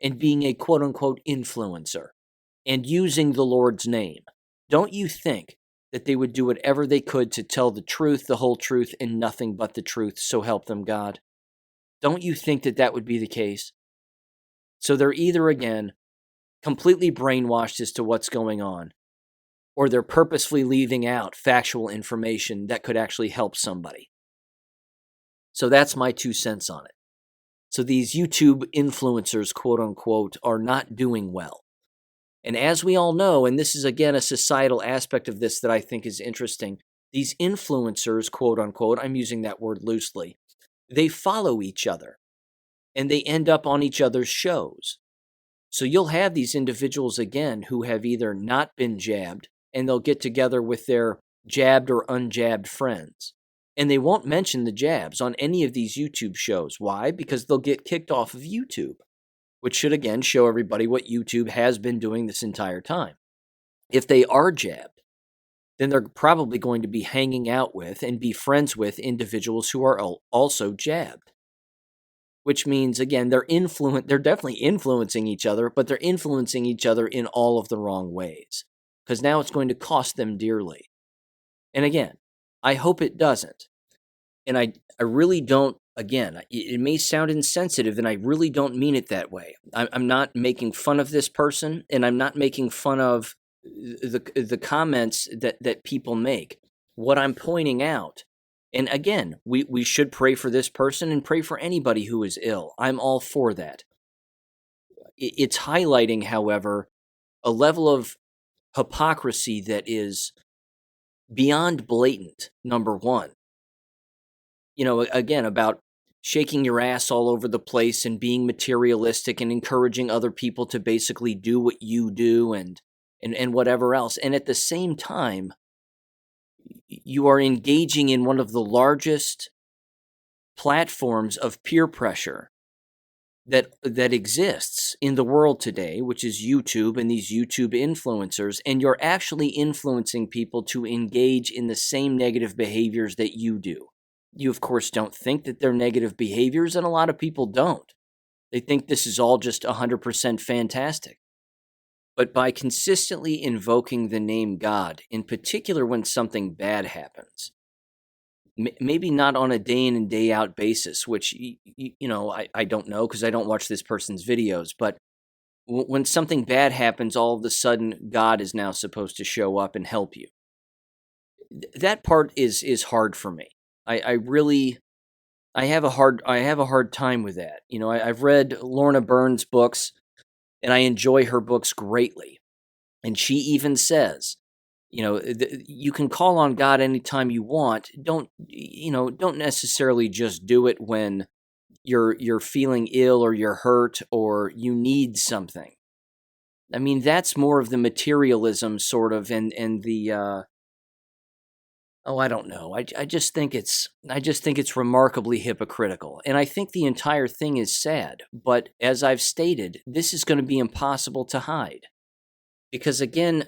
and being a quote-unquote influencer and using the Lord's name, don't you think that they would do whatever they could to tell the truth, the whole truth, and nothing but the truth, so help them God? Don't you think that would be the case? So they're either, again, completely brainwashed as to what's going on, or they're purposefully leaving out factual information that could actually help somebody. So that's my 2 cents on it. So these YouTube influencers, quote unquote, are not doing well. And as we all know, and this is again a societal aspect of this that I think is interesting, these influencers, quote unquote, I'm using that word loosely, they follow each other and they end up on each other's shows. So you'll have these individuals again who have either not been jabbed and they'll get together with their jabbed or unjabbed friends. And they won't mention the jabs on any of these YouTube shows. Why? Because they'll get kicked off of YouTube, which should again show everybody what YouTube has been doing this entire time. If they are jabbed, then they're probably going to be hanging out with and be friends with individuals who are also jabbed. Which means, again, they're definitely influencing each other, but they're influencing each other in all of the wrong ways. Because now it's going to cost them dearly. And again, I hope it doesn't. And I really don't, again, it may sound insensitive, and I really don't mean it that way. I'm not making fun of this person, and I'm not making fun of the comments that people make. What I'm pointing out, and again, we should pray for this person and pray for anybody who is ill. I'm all for that. It's highlighting, however, a level of hypocrisy that is beyond blatant, number one. Again, about shaking your ass all over the place and being materialistic and encouraging other people to basically do what you do and whatever else. And at the same time, you are engaging in one of the largest platforms of peer pressure that exists in the world today, which is YouTube and these YouTube influencers, and you're actually influencing people to engage in the same negative behaviors that you do. You, of course, don't think that they're negative behaviors, and a lot of people don't. They think this is all just 100% fantastic. But by consistently invoking the name God, in particular when something bad happens, maybe not on a day in and day out basis, which, I don't know because I don't watch this person's videos, but when something bad happens, all of a sudden God is now supposed to show up and help you. That part is hard for me. I have a hard time with that. I've read Lorna Burns' books, and I enjoy her books greatly. And she even says, you can call on God anytime you want. Don't necessarily just do it when you're feeling ill or you're hurt or you need something. I mean, that's more of the materialism sort of and the I don't know. I just think it's remarkably hypocritical. And I think the entire thing is sad. But as I've stated, this is going to be impossible to hide. Because again,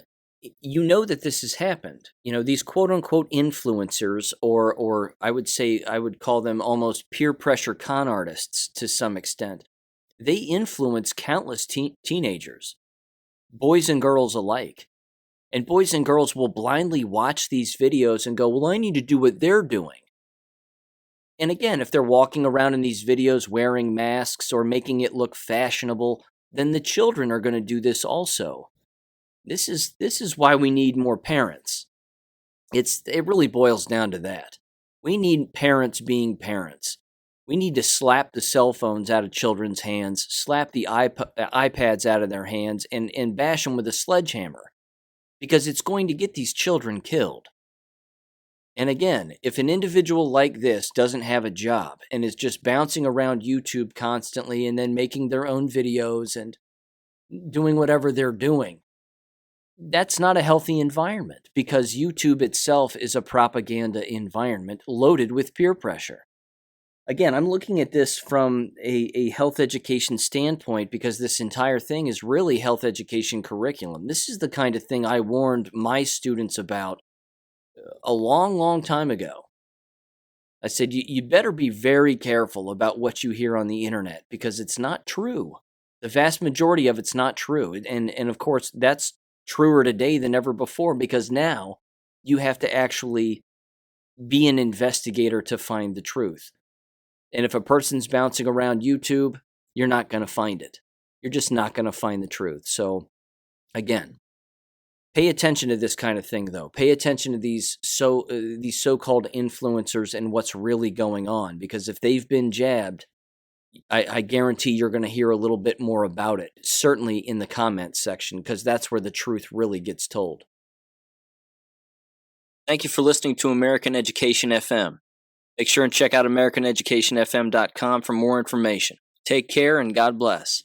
you know that this has happened. These quote unquote influencers, or I would call them almost peer pressure con artists to some extent. They influence countless teenagers, boys and girls alike. And boys and girls will blindly watch these videos and go, well, I need to do what they're doing. And again, if they're walking around in these videos wearing masks or making it look fashionable, then the children are going to do this also. This is why we need more parents. It really boils down to that. We need parents being parents. We need to slap the cell phones out of children's hands, slap the iPads out of their hands, and bash them with a sledgehammer. Because it's going to get these children killed. And again, if an individual like this doesn't have a job and is just bouncing around YouTube constantly and then making their own videos and doing whatever they're doing, that's not a healthy environment because YouTube itself is a propaganda environment loaded with peer pressure. Again, I'm looking at this from a health education standpoint because this entire thing is really health education curriculum. This is the kind of thing I warned my students about a long, long time ago. I said, you better be very careful about what you hear on the internet because it's not true. The vast majority of it's not true. And of course, that's truer today than ever before because now you have to actually be an investigator to find the truth. And if a person's bouncing around YouTube, you're not going to find it. You're just not going to find the truth. So, again, pay attention to this kind of thing, though. Pay attention to these so-called influencers and what's really going on. Because if they've been jabbed, I guarantee you're going to hear a little bit more about it, certainly in the comments section, because that's where the truth really gets told. Thank you for listening to American Education FM. Make sure and check out AmericanEducationFM.com for more information. Take care and God bless.